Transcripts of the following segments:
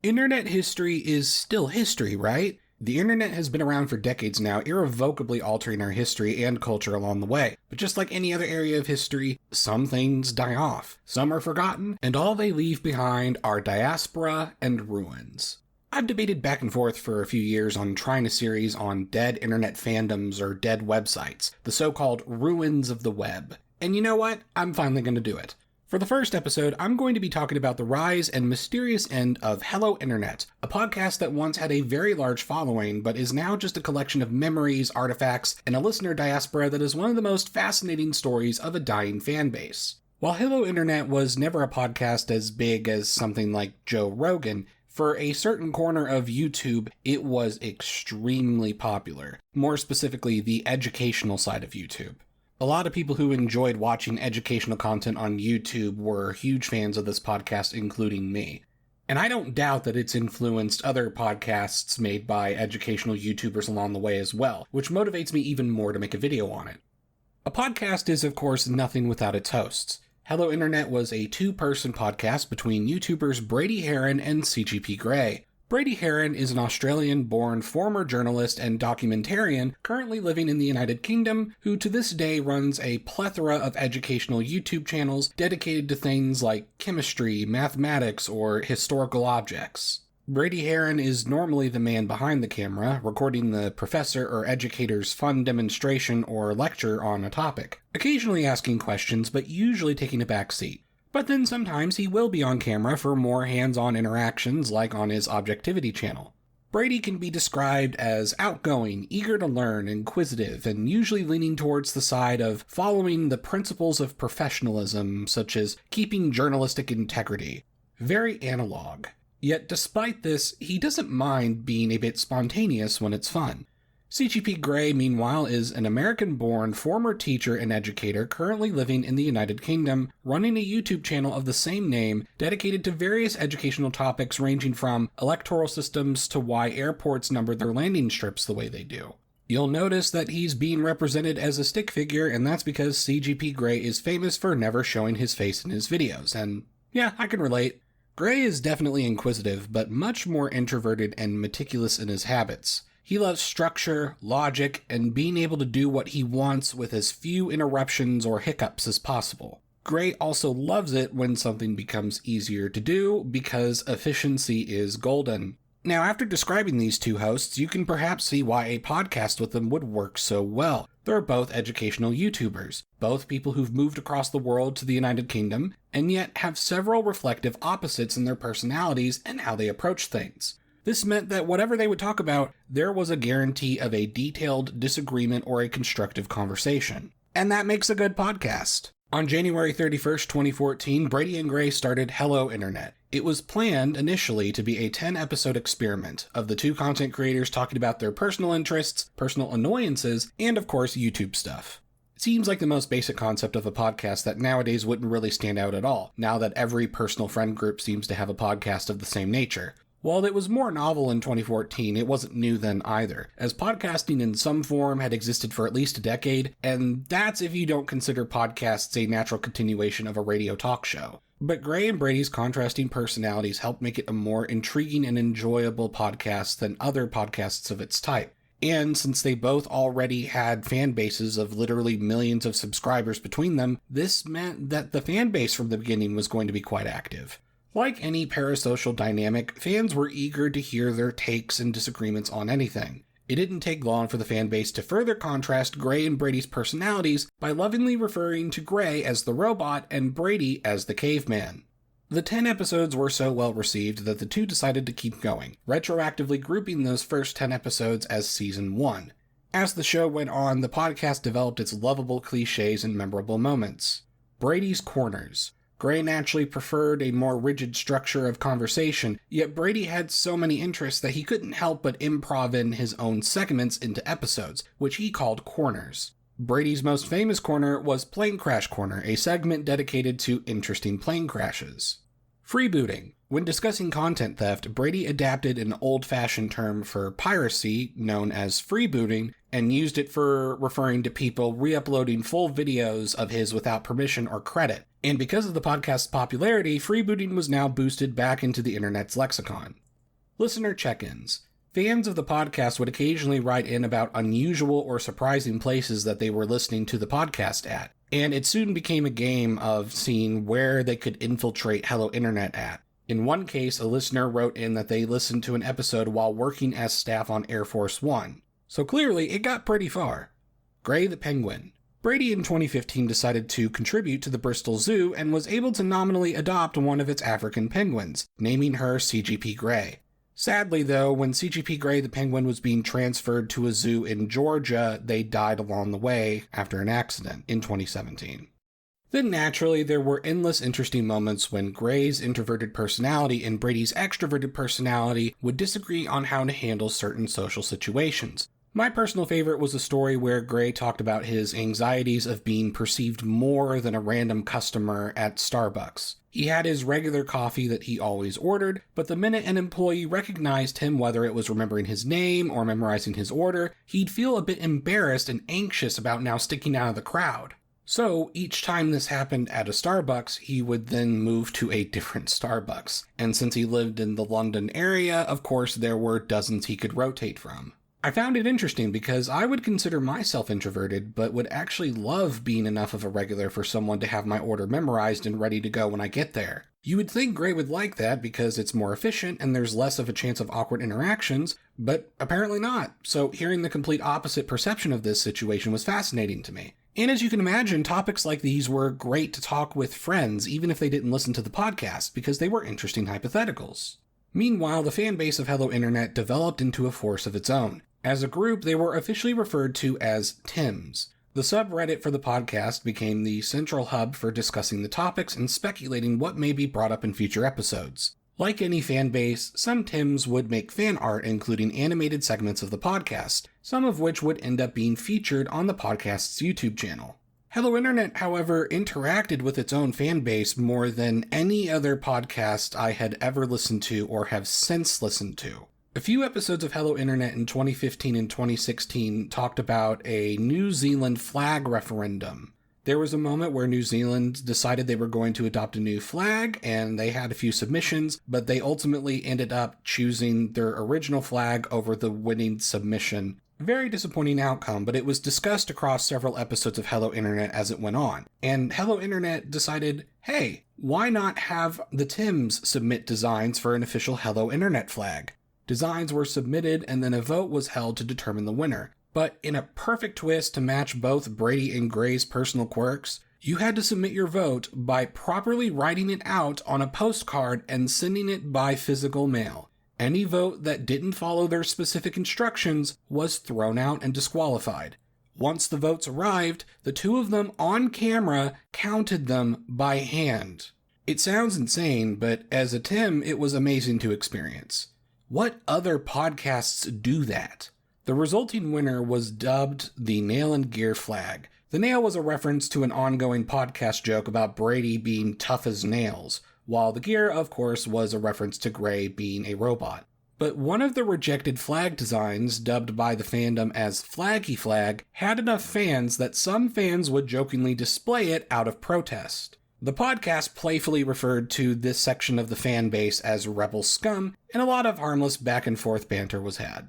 Internet history is still history, right? The internet has been around for decades now, irrevocably altering our history and culture along the way. But just like any other area of history, some things die off, some are forgotten, and all they leave behind are diaspora and ruins. I've debated back and forth for a few years on trying a series on dead internet fandoms or dead websites, the so-called ruins of the web. And you know what? I'm finally going to do it. For the first episode, I'm going to be talking about the rise and mysterious end of Hello Internet, a podcast that once had a very large following, but is now just a collection of memories, artifacts, and a listener diaspora that is one of the most fascinating stories of a dying fan base. While Hello Internet was never a podcast as big as something like Joe Rogan, for a certain corner of YouTube, it was extremely popular, more specifically the educational side of YouTube. A lot of people who enjoyed watching educational content on YouTube were huge fans of this podcast, including me. And I don't doubt that it's influenced other podcasts made by educational YouTubers along the way as well, which motivates me even more to make a video on it. A podcast is, of course, nothing without its hosts. Hello Internet was a two-person podcast between YouTubers Brady Heron and C.G.P. Gray. Brady Heron is an Australian-born former journalist and documentarian currently living in the United Kingdom, who to this day runs a plethora of educational YouTube channels dedicated to things like chemistry, mathematics, or historical objects. Brady Heron is normally the man behind the camera, recording the professor or educator's fun demonstration or lecture on a topic, occasionally asking questions but usually taking a back seat. But then sometimes he will be on camera for more hands-on interactions like on his Objectivity channel. Brady can be described as outgoing, eager to learn, inquisitive, and usually leaning towards the side of following the principles of professionalism, such as keeping journalistic integrity. Very analog. Yet despite this, he doesn't mind being a bit spontaneous when it's fun. C.G.P. Gray, meanwhile, is an American-born former teacher and educator currently living in the United Kingdom, running a YouTube channel of the same name dedicated to various educational topics ranging from electoral systems to why airports number their landing strips the way they do. You'll notice that he's being represented as a stick figure, and that's because C.G.P. Gray is famous for never showing his face in his videos, and yeah, I can relate. Gray is definitely inquisitive, but much more introverted and meticulous in his habits. He loves structure, logic, and being able to do what he wants with as few interruptions or hiccups as possible. Gray also loves it when something becomes easier to do because efficiency is golden. Now, after describing these two hosts, you can perhaps see why a podcast with them would work so well. They're both educational YouTubers, both people who've moved across the world to the United Kingdom, and yet have several reflective opposites in their personalities and how they approach things. This meant that whatever they would talk about, there was a guarantee of a detailed disagreement or a constructive conversation. And that makes a good podcast. On January 31st, 2014, Brady and Gray started Hello Internet. It was planned initially to be a 10-episode experiment of the two content creators talking about their personal interests, personal annoyances, and of course YouTube stuff. It seems like the most basic concept of a podcast that nowadays wouldn't really stand out at all, now that every personal friend group seems to have a podcast of the same nature. While it was more novel in 2014, it wasn't new then either, as podcasting in some form had existed for at least a decade, and that's if you don't consider podcasts a natural continuation of a radio talk show. But Gray and Brady's contrasting personalities helped make it a more intriguing and enjoyable podcast than other podcasts of its type. And since they both already had fan bases of literally millions of subscribers between them, this meant that the fan base from the beginning was going to be quite active. Like any parasocial dynamic, fans were eager to hear their takes and disagreements on anything. It didn't take long for the fan base to further contrast Gray and Brady's personalities by lovingly referring to Gray as the robot and Brady as the caveman. The 10 episodes were so well received that the two decided to keep going, retroactively grouping those first 10 episodes as Season 1. As the show went on, the podcast developed its lovable cliches and memorable moments. Brady's Corners. Gray naturally preferred a more rigid structure of conversation, yet Brady had so many interests that he couldn't help but improv in his own segments into episodes, which he called corners. Brady's most famous corner was Plane Crash Corner, a segment dedicated to interesting plane crashes. Freebooting. When discussing content theft, Brady adapted an old-fashioned term for piracy, known as freebooting, and used it for referring to people re-uploading full videos of his without permission or credit. And because of the podcast's popularity, freebooting was now boosted back into the internet's lexicon. Listener check-ins. Fans of the podcast would occasionally write in about unusual or surprising places that they were listening to the podcast at, and it soon became a game of seeing where they could infiltrate Hello Internet at. In one case, a listener wrote in that they listened to an episode while working as staff on Air Force One. So clearly, it got pretty far. Gray the Penguin. Brady in 2015 decided to contribute to the Bristol Zoo and was able to nominally adopt one of its African penguins, naming her C.G.P. Gray. Sadly, though, when C.G.P. Gray the penguin was being transferred to a zoo in Georgia, they died along the way after an accident in 2017. Then naturally, there were endless interesting moments when Gray's introverted personality and Brady's extroverted personality would disagree on how to handle certain social situations. My personal favorite was a story where Gray talked about his anxieties of being perceived more than a random customer at Starbucks. He had his regular coffee that he always ordered, but the minute an employee recognized him, whether it was remembering his name or memorizing his order, he'd feel a bit embarrassed and anxious about now sticking out of the crowd. So, each time this happened at a Starbucks, he would then move to a different Starbucks. And since he lived in the London area, of course, there were dozens he could rotate from. I found it interesting because I would consider myself introverted, but would actually love being enough of a regular for someone to have my order memorized and ready to go when I get there. You would think Gray would like that because it's more efficient and there's less of a chance of awkward interactions, but apparently not. So hearing the complete opposite perception of this situation was fascinating to me. And as you can imagine, topics like these were great to talk with friends, even if they didn't listen to the podcast, because they were interesting hypotheticals. Meanwhile, the fan base of Hello Internet developed into a force of its own. As a group, they were officially referred to as Tims. The subreddit for the podcast became the central hub for discussing the topics and speculating what may be brought up in future episodes. Like any fan base, some Tims would make fan art including animated segments of the podcast, some of which would end up being featured on the podcast's YouTube channel. Hello Internet, however, interacted with its own fan base more than any other podcast I had ever listened to or have since listened to. A few episodes of Hello Internet in 2015 and 2016 talked about a New Zealand flag referendum. There was a moment where New Zealand decided they were going to adopt a new flag, and they had a few submissions, but they ultimately ended up choosing their original flag over the winning submission. Very disappointing outcome, but it was discussed across several episodes of Hello Internet as it went on. And Hello Internet decided, hey, why not have the Tims submit designs for an official Hello Internet flag? Designs were submitted and then a vote was held to determine the winner. But in a perfect twist to match both Brady and Gray's personal quirks, you had to submit your vote by properly writing it out on a postcard and sending it by physical mail. Any vote that didn't follow their specific instructions was thrown out and disqualified. Once the votes arrived, the two of them on camera counted them by hand. It sounds insane, but as a Tim, it was amazing to experience. What other podcasts do that? The resulting winner was dubbed the Nail and Gear flag. The nail was a reference to an ongoing podcast joke about Brady being tough as nails, while the gear, of course, was a reference to Gray being a robot. But one of the rejected flag designs, dubbed by the fandom as Flaggy Flag, had enough fans that some fans would jokingly display it out of protest. The podcast playfully referred to this section of the fan base as Rebel Scum, and a lot of harmless back and forth banter was had.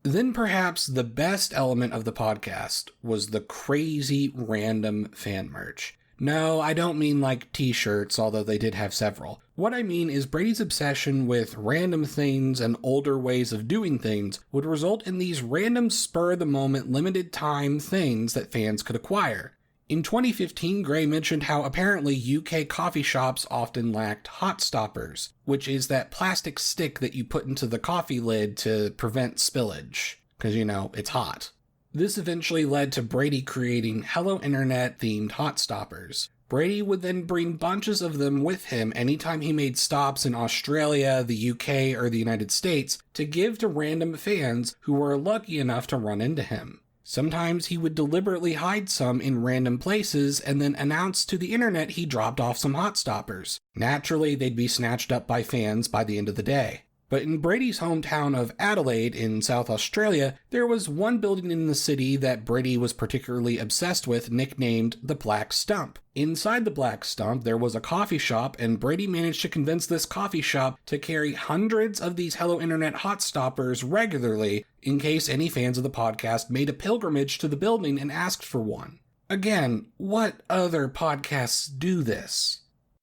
Then perhaps the best element of the podcast was the crazy random fan merch. No, I don't mean like t-shirts, although they did have several. What I mean is Brady's obsession with random things and older ways of doing things would result in these random spur-of-the-moment limited time things that fans could acquire. In 2015, Gray mentioned how apparently UK coffee shops often lacked hot stoppers, which is that plastic stick that you put into the coffee lid to prevent spillage, because, it's hot. This eventually led to Brady creating Hello Internet themed hot stoppers. Brady would then bring bunches of them with him anytime he made stops in Australia, the UK, or the United States to give to random fans who were lucky enough to run into him. Sometimes he would deliberately hide some in random places and then announce to the internet he dropped off some hot stoppers. Naturally, they'd be snatched up by fans by the end of the day. But in Brady's hometown of Adelaide in South Australia, there was one building in the city that Brady was particularly obsessed with, nicknamed the Black Stump. Inside the Black Stump, there was a coffee shop, and Brady managed to convince this coffee shop to carry hundreds of these Hello Internet hot stoppers regularly in case any fans of the podcast made a pilgrimage to the building and asked for one. Again, what other podcasts do this?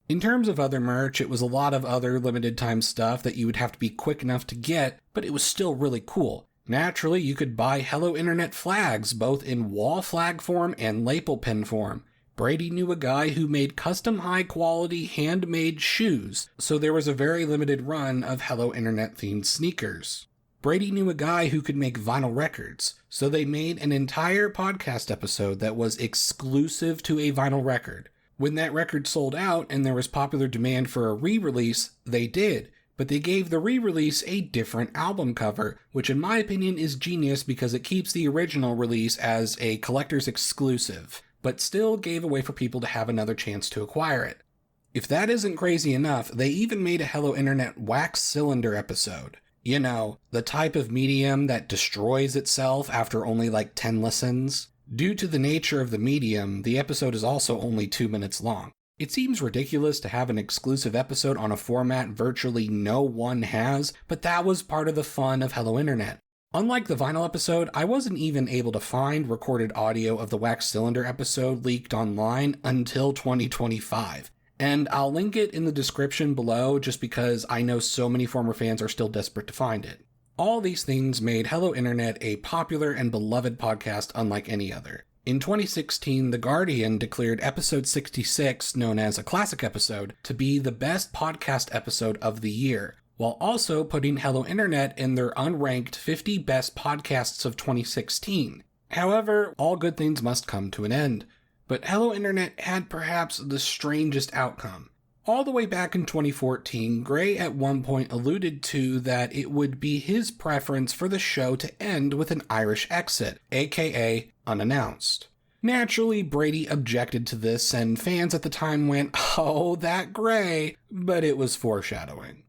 In terms of other merch, it was a lot of other limited time stuff that you would have to be quick enough to get, but it was still really cool. Naturally, you could buy Hello Internet flags, both in wall flag form and lapel pin form. Brady knew a guy who made custom high-quality handmade shoes, so there was a very limited run of Hello Internet-themed sneakers. Brady knew a guy who could make vinyl records, so they made an entire podcast episode that was exclusive to a vinyl record. When that record sold out and there was popular demand for a re-release, they did, but they gave the re-release a different album cover, which in my opinion is genius because it keeps the original release as a collector's exclusive, but still gave a way for people to have another chance to acquire it. If that isn't crazy enough, they even made a Hello Internet wax cylinder episode. You know, the type of medium that destroys itself after only like 10 listens. Due to the nature of the medium, the episode is also only 2 minutes long. It seems ridiculous to have an exclusive episode on a format virtually no one has, but that was part of the fun of Hello Internet. Unlike the vinyl episode, I wasn't even able to find recorded audio of the wax cylinder episode leaked online until 2025. And I'll link it in the description below just because I know so many former fans are still desperate to find it. All these things made Hello Internet a popular and beloved podcast unlike any other. In 2016, The Guardian declared episode 66, known as a classic episode, to be the best podcast episode of the year, while also putting Hello Internet in their unranked 50 best podcasts of 2016. However, all good things must come to an end. But Hello Internet had perhaps the strangest outcome. All the way back in 2014, Gray at one point alluded to that it would be his preference for the show to end with an Irish exit, aka unannounced. Naturally, Brady objected to this, and fans at the time went, "Oh, that Gray," but it was foreshadowing.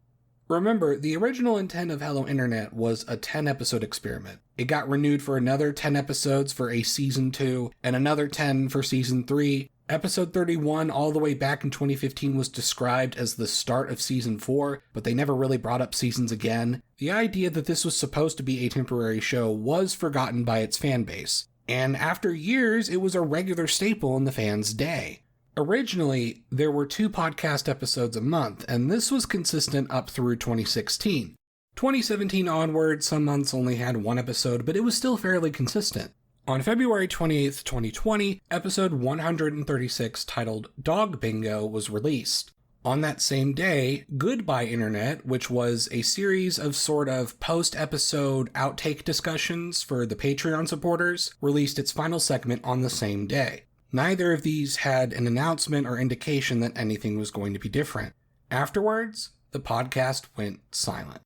Remember, the original intent of Hello Internet was a 10-episode experiment. It got renewed for another 10 episodes for a Season 2, and another 10 for Season 3. Episode 31 all the way back in 2015 was described as the start of Season 4, but they never really brought up seasons again. The idea that this was supposed to be a temporary show was forgotten by its fan base, and after years, it was a regular staple in the fans' day. Originally, there were 2 podcast episodes a month, and this was consistent up through 2016. 2017 onward, some months only had 1 episode, but it was still fairly consistent. On February 28th, 2020, episode 136 titled Dog Bingo was released. On that same day, Goodbye Internet, which was a series of sort of post-episode outtake discussions for the Patreon supporters, released its final segment on the same day. Neither of these had an announcement or indication that anything was going to be different. Afterwards, the podcast went silent.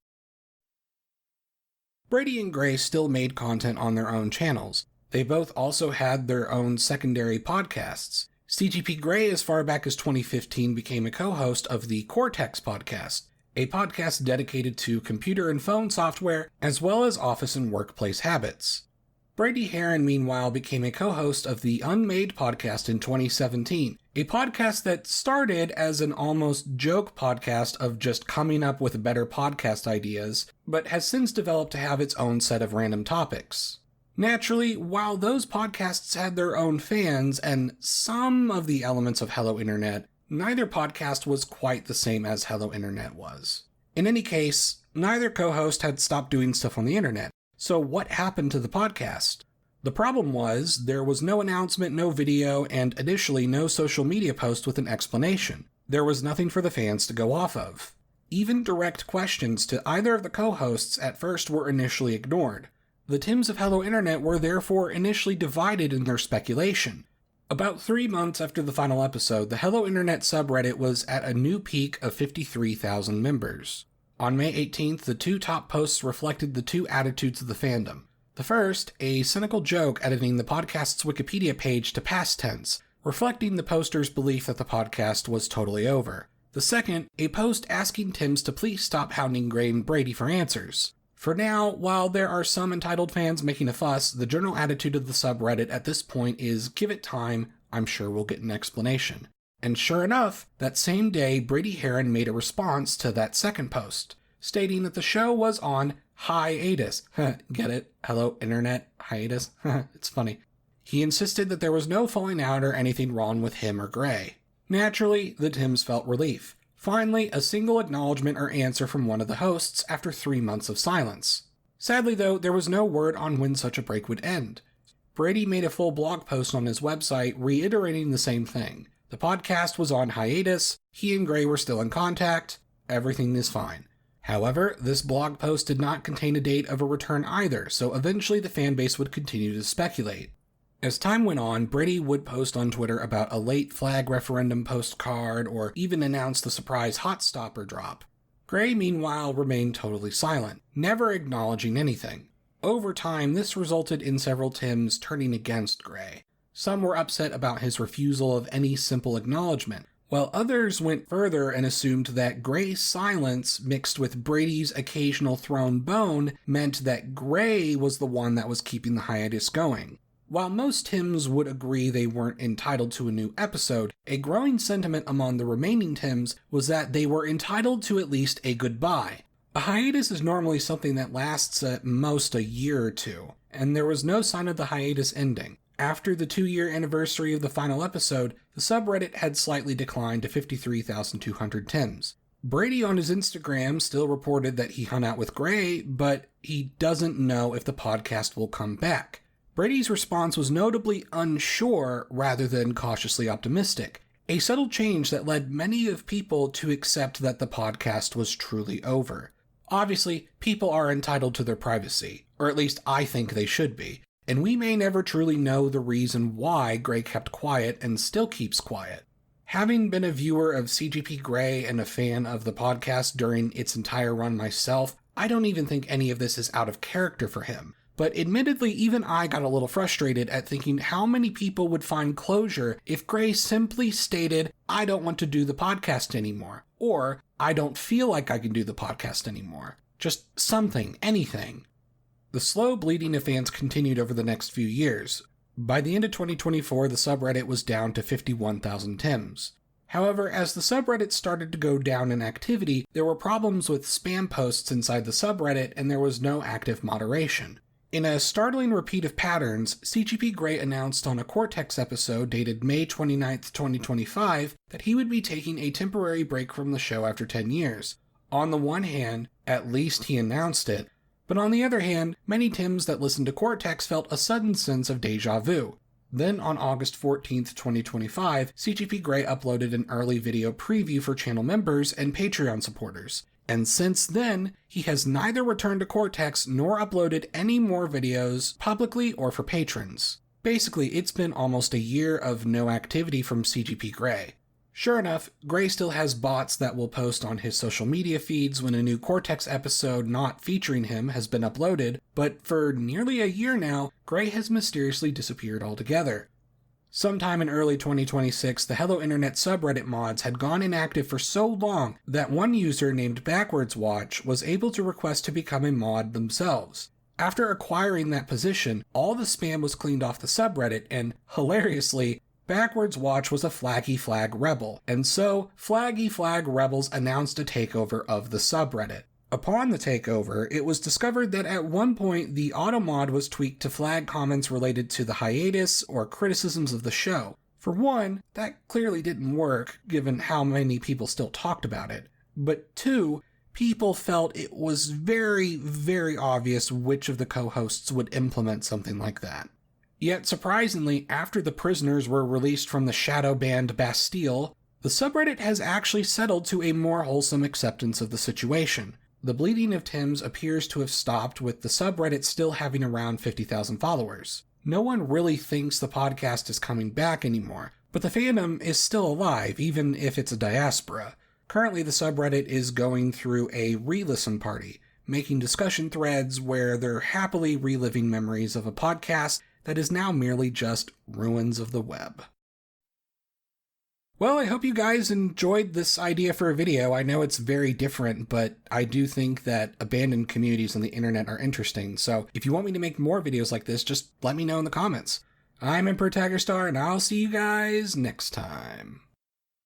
Brady and Gray still made content on their own channels. They both also had their own secondary podcasts. C.G.P. Gray, as far back as 2015, became a co-host of the Cortex podcast, a podcast dedicated to computer and phone software, as well as office and workplace habits. Brady Heron, meanwhile, became a co-host of the Unmade podcast in 2017, a podcast that started as an almost joke podcast of just coming up with better podcast ideas, but has since developed to have its own set of random topics. Naturally, while those podcasts had their own fans and some of the elements of Hello Internet, neither podcast was quite the same as Hello Internet was. In any case, neither co-host had stopped doing stuff on the internet. So what happened to the podcast? The problem was, there was no announcement, no video, and initially no social media post with an explanation. There was nothing for the fans to go off of. Even direct questions to either of the co-hosts at first were initially ignored. The Tims of Hello Internet were therefore initially divided in their speculation. About 3 months after the final episode, the Hello Internet subreddit was at a new peak of 53,000 members. On May 18th, the 2 top posts reflected the 2 attitudes of the fandom. The first, a cynical joke editing the podcast's Wikipedia page to past tense, reflecting the poster's belief that the podcast was totally over. The second, a post asking Timms to please stop hounding Gray and Brady for answers. For now, while there are some entitled fans making a fuss, the general attitude of the subreddit at this point is give it time, I'm sure we'll get an explanation. And sure enough, that same day, Brady Heron made a response to that second post, stating that the show was on hiatus. Get it? Hello, internet? Hiatus? It's funny. He insisted that there was no falling out or anything wrong with him or Gray. Naturally, the Timms felt relief. Finally, a single acknowledgement or answer from one of the hosts after 3 months of silence. Sadly though, there was no word on when such a break would end. Brady made a full blog post on his website reiterating the same thing. The podcast was on hiatus, he and Gray were still in contact, everything is fine. However, this blog post did not contain a date of a return either, so eventually the fanbase would continue to speculate. As time went on, Brady would post on Twitter about a late flag referendum postcard or even announce the surprise hot stopper drop. Gray, meanwhile, remained totally silent, never acknowledging anything. Over time, this resulted in several Timms turning against Gray. Some were upset about his refusal of any simple acknowledgement, while others went further and assumed that Gray's silence mixed with Brady's occasional thrown bone meant that Gray was the one that was keeping the hiatus going. While most Timms would agree they weren't entitled to a new episode, a growing sentiment among the remaining Timms was that they were entitled to at least a goodbye. A hiatus is normally something that lasts at most a year or two, and there was no sign of the hiatus ending. After the 2-year anniversary of the final episode, the subreddit had slightly declined to 53,200 Timms. Brady on his Instagram still reported that he hung out with Gray, but he doesn't know if the podcast will come back. Brady's response was notably unsure rather than cautiously optimistic, a subtle change that led many of people to accept that the podcast was truly over. Obviously, people are entitled to their privacy, or at least I think they should be, and we may never truly know the reason why Gray kept quiet and still keeps quiet. Having been a viewer of C.G.P. Gray and a fan of the podcast during its entire run myself, I don't even think any of this is out of character for him. But admittedly, even I got a little frustrated at thinking how many people would find closure if Gray simply stated, I don't want to do the podcast anymore, or I don't feel like I can do the podcast anymore. Just something, anything. The slow bleeding of fans continued over the next few years. By the end of 2024, the subreddit was down to 51,000 Timms. However, as the subreddit started to go down in activity, there were problems with spam posts inside the subreddit and there was no active moderation. In a startling repeat of patterns, C.G.P. Gray announced on a Cortex episode dated May 29, 2025, that he would be taking a temporary break from the show after 10 years. On the one hand, at least he announced it, but on the other hand, many Timms that listened to Cortex felt a sudden sense of deja vu. Then on August 14, 2025, C.G.P. Gray uploaded an early video preview for channel members and Patreon supporters. And since then, he has neither returned to Cortex nor uploaded any more videos publicly or for patrons. Basically, it's been almost a year of no activity from C.G.P. Gray. Sure enough, Gray still has bots that will post on his social media feeds when a new Cortex episode not featuring him has been uploaded, but for nearly a year now, Gray has mysteriously disappeared altogether. Sometime in early 2026, the Hello Internet subreddit mods had gone inactive for so long that one user named Backwards Watch was able to request to become a mod themselves. After acquiring that position, all the spam was cleaned off the subreddit and, hilariously, Backwards Watch was a Flaggy Flag rebel, and so Flaggy Flag rebels announced a takeover of the subreddit. Upon the takeover, it was discovered that at one point the automod was tweaked to flag comments related to the hiatus or criticisms of the show. For one, that clearly didn't work, given how many people still talked about it. But two, people felt it was very, very obvious which of the co-hosts would implement something like that. Yet surprisingly, after the prisoners were released from the shadow-banned Bastille, the subreddit has actually settled to a more wholesome acceptance of the situation. The bleeding of Timms appears to have stopped, with the subreddit still having around 50,000 followers. No one really thinks the podcast is coming back anymore, but the fandom is still alive, even if it's a diaspora. Currently, the subreddit is going through a re-listen party, making discussion threads where they're happily reliving memories of a podcast that is now merely just ruins of the web. Well, I hope you guys enjoyed this idea for a video. I know it's very different, but I do think that abandoned communities on the internet are interesting. So if you want me to make more videos like this, just let me know in the comments. I'm Emperor Tigerstar, and I'll see you guys next time.